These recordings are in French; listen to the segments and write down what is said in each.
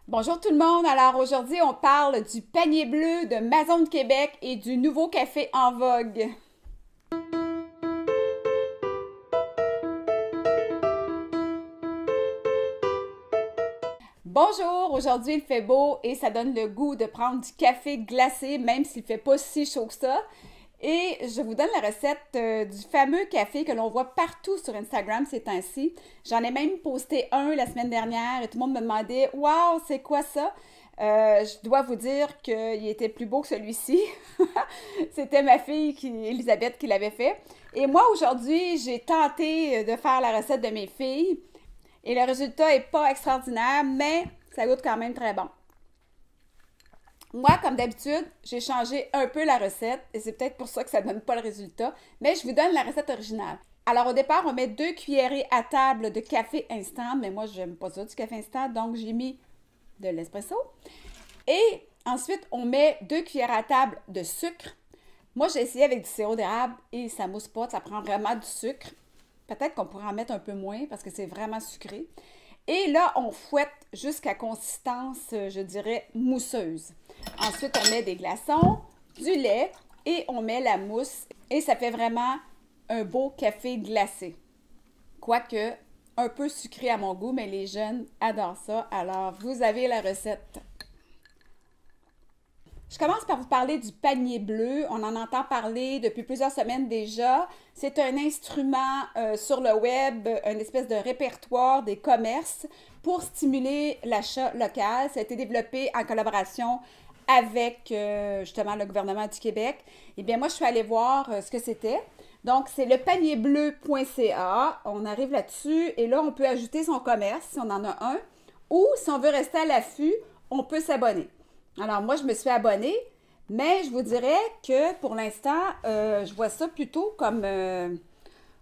Bonjour tout le monde. Alors aujourd'hui, on parle du panier bleu de Maison de Québec et du nouveau café en vogue. Bonjour, aujourd'hui il fait beau et ça donne le goût de prendre du café glacé même s'il fait pas si chaud que ça. Et je vous donne la recette du fameux café que l'on voit partout sur Instagram ces temps-ci. J'en ai même posté un la semaine dernière et tout le monde me demandait « Wow, c'est quoi ça? » Je dois vous dire qu'il était plus beau que celui-ci. C'était ma fille, Elisabeth, qui l'avait fait. Et moi, aujourd'hui, j'ai tenté de faire la recette de mes filles. Et le résultat n'est pas extraordinaire, mais ça goûte quand même très bon. Moi, comme d'habitude, j'ai changé un peu la recette et c'est peut-être pour ça que ça ne donne pas le résultat, mais je vous donne la recette originale. Alors au départ, on met 2 cuillerées à table de café instant, mais moi, j'aime pas ça du café instant, donc j'ai mis de l'espresso. Et ensuite, on met 2 cuillères à table de sucre. Moi, j'ai essayé avec du sirop d'érable et ça mousse pas, ça prend vraiment du sucre. Peut-être qu'on pourrait en mettre un peu moins parce que c'est vraiment sucré. Et là, on fouette jusqu'à consistance, je dirais, mousseuse. Ensuite, on met des glaçons, du lait et on met la mousse. Et ça fait vraiment un beau café glacé. Quoique, un peu sucré à mon goût, mais les jeunes adorent ça. Alors, vous avez la recette. Je commence par vous parler du panier bleu. On en entend parler depuis plusieurs semaines déjà. C'est un instrument sur le web, une espèce de répertoire des commerces pour stimuler l'achat local. Ça a été développé en collaboration avec justement le gouvernement du Québec. Eh bien, moi, je suis allée voir ce que c'était. Donc, c'est le panierbleu.ca. On arrive là-dessus et là, on peut ajouter son commerce si on en a un. Ou si on veut rester à l'affût, on peut s'abonner. Alors, moi, je me suis abonnée, mais je vous dirais que pour l'instant, je vois ça plutôt comme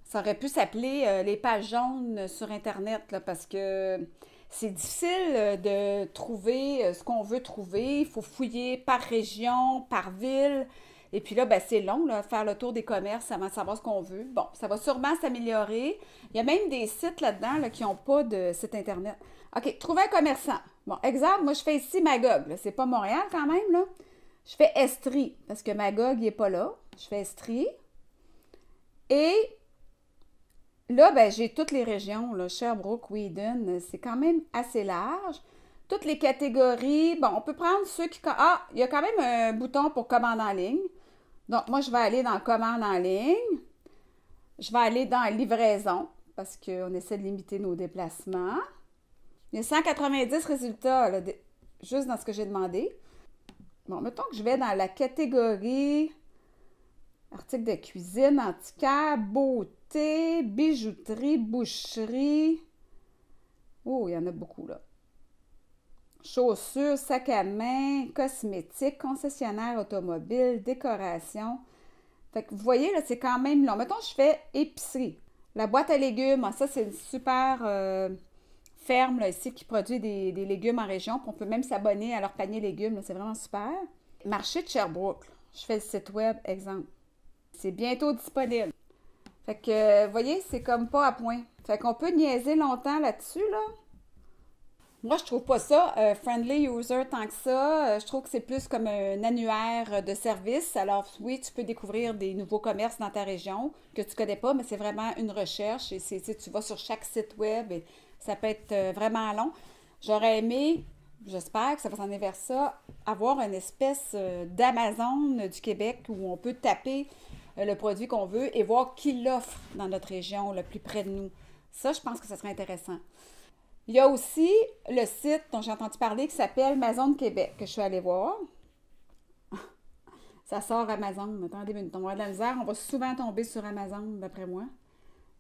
ça aurait pu s'appeler les pages jaunes sur Internet, là, parce que c'est difficile de trouver ce qu'on veut trouver. Il faut fouiller par région, par ville. Et puis là, ben, c'est long, là, faire le tour des commerces avant de savoir ce qu'on veut. Bon, ça va sûrement s'améliorer. Il y a même des sites là-dedans là, qui n'ont pas de site Internet. OK, trouver un commerçant. Bon, exemple, moi, je fais ici Magog. C'est pas Montréal quand même, là. Je fais Estrie, parce que Magog, il n'est pas là. Je fais Estrie. Et là, ben, j'ai toutes les régions, là, Sherbrooke, Whedon, c'est quand même assez large. Toutes les catégories. Bon, on peut prendre ceux qui... Ah, il y a quand même un bouton pour commande en ligne. Donc, moi, je vais aller dans commande en ligne. Je vais aller dans livraison, parce qu'on essaie de limiter nos déplacements. Il y a 190 résultats, là, juste dans ce que j'ai demandé. Bon, mettons que je vais dans la catégorie articles de cuisine, antiquaire, beauté, bijouterie, boucherie. Oh, il y en a beaucoup, là. Chaussures, sacs à main, cosmétiques, concessionnaire automobile, décoration. Fait que vous voyez, là, c'est quand même long. Mettons, je fais épicerie. La boîte à légumes, ça, c'est une super ferme là, ici qui produit des légumes en région. Puis on peut même s'abonner à leur panier légumes. Là, c'est vraiment super. Marché de Sherbrooke. Là. Je fais le site web, exemple. C'est bientôt disponible. Fait que, vous voyez, c'est comme pas à point. Fait qu'on peut niaiser longtemps là-dessus, là. Moi, je trouve pas ça friendly user tant que ça. Je trouve que c'est plus comme un annuaire de services. Alors, oui, tu peux découvrir des nouveaux commerces dans ta région que tu connais pas, mais c'est vraiment une recherche. Et tu vas sur chaque site web et ça peut être vraiment long. J'aurais aimé, j'espère que ça va s'en aller vers ça, avoir une espèce d'Amazon du Québec où on peut taper le produit qu'on veut et voir qui l'offre dans notre région, le plus près de nous. Ça, je pense que ça serait intéressant. Il y a aussi le site dont j'ai entendu parler qui s'appelle Maison de Québec, que je suis allée voir. Ça sort Amazon. Attendez, on va avoir de la misère. On va souvent tomber sur Amazon, d'après moi.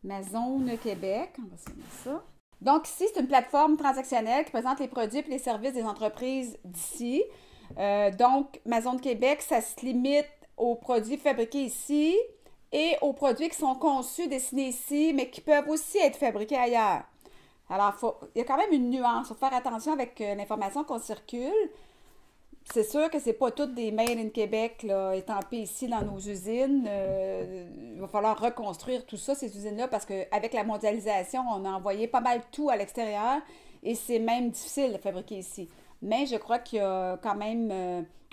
Maison de Québec. On va essayer ça. Donc, ici, c'est une plateforme transactionnelle qui présente les produits et les services des entreprises d'ici. Donc, Maison de Québec, ça se limite aux produits fabriqués ici et aux produits qui sont conçus, dessinés ici, mais qui peuvent aussi être fabriqués ailleurs. Alors, il y a quand même une nuance. Il faut faire attention avec l'information qu'on circule. C'est sûr que c'est pas toutes des Made in Québec là, étampées ici dans nos usines. Il va falloir reconstruire tout ça, ces usines-là, parce qu'avec la mondialisation, on a envoyé pas mal tout à l'extérieur et c'est même difficile de fabriquer ici. mais je crois qu'il y a quand même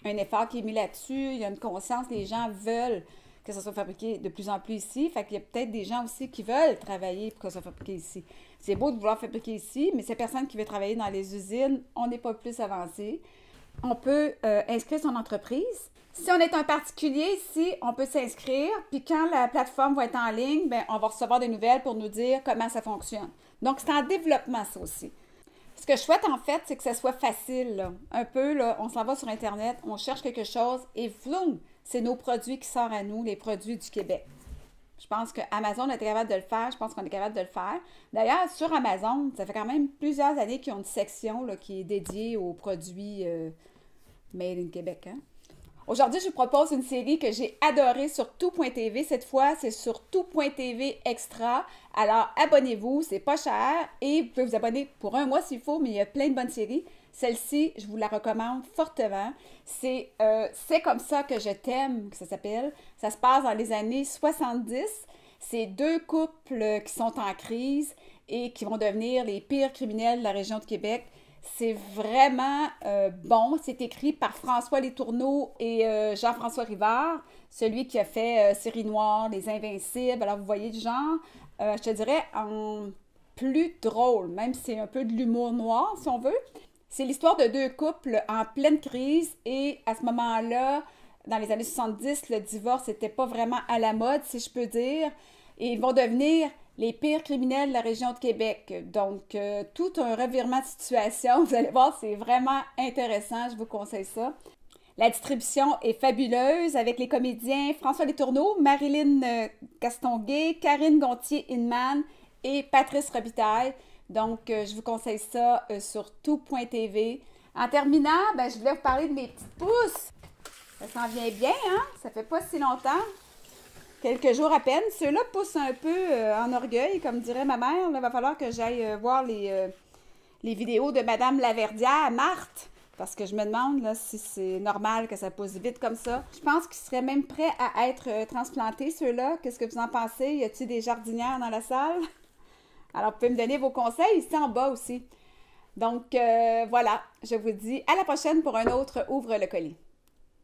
un effort qui est mis là-dessus. Il y a une conscience, les gens veulent que ça soit fabriqué de plus en plus ici. Fait qu'il y a peut-être des gens aussi qui veulent travailler pour que ça soit fabriqué ici. C'est beau de vouloir fabriquer ici, mais ces personnes qui veulent travailler dans les usines, on n'est pas plus avancé. On peut inscrire son entreprise. Si on est un particulier ici, on peut s'inscrire, puis quand la plateforme va être en ligne, bien, on va recevoir des nouvelles pour nous dire comment ça fonctionne. Donc, c'est en développement, ça aussi. Ce que je souhaite, en fait, c'est que ça soit facile, là. Un peu, là, on s'en va sur Internet, on cherche quelque chose, et vroom, c'est nos produits qui sortent à nous, les produits du Québec. Je pense que Amazon est capable de le faire, je pense qu'on est capable de le faire. D'ailleurs, sur Amazon, ça fait quand même plusieurs années qu'ils ont une section là, qui est dédiée aux produits Made in Québec, hein? Aujourd'hui, je vous propose une série que j'ai adorée sur tout.tv. Cette fois, c'est sur tout.tv extra. Alors, abonnez-vous, c'est pas cher et vous pouvez vous abonner pour un mois s'il faut, mais il y a plein de bonnes séries. Celle-ci, je vous la recommande fortement. C'est comme ça que je t'aime, que ça s'appelle. Ça se passe dans les années 70. C'est deux couples qui sont en crise et qui vont devenir les pires criminels de la région de Québec. C'est vraiment bon. C'est écrit par François Letourneau et Jean-François Rivard, celui qui a fait Série Noire, Les Invincibles. Alors, vous voyez du genre, je te dirais, en plus drôle, même si c'est un peu de l'humour noir, si on veut. C'est l'histoire de deux couples en pleine crise et à ce moment-là, dans les années 70, le divorce n'était pas vraiment à la mode, si je peux dire. Et ils vont devenir les pires criminels de la région de Québec. Donc, tout un revirement de situation. Vous allez voir, c'est vraiment intéressant. Je vous conseille ça. La distribution est fabuleuse avec les comédiens François Letourneau, Marilyn Castonguay, Karine Gontier-Inman et Patrice Robitaille. Donc, je vous conseille ça sur tout.tv. En terminant, ben, je voulais vous parler de mes petites pousses. Ça s'en vient bien, hein? Ça fait pas si longtemps. Quelques jours à peine. Ceux-là poussent un peu en orgueil, comme dirait ma mère. Il va falloir que j'aille voir les vidéos de Madame Laverdière, Marthe, parce que je me demande là, si c'est normal que ça pousse vite comme ça. Je pense qu'ils seraient même prêts à être transplantés, ceux-là. Qu'est-ce que vous en pensez? Y a-t-il des jardinières dans la salle? Alors, vous pouvez me donner vos conseils ici en bas aussi. Donc, voilà, je vous dis à la prochaine pour un autre Ouvre le colis.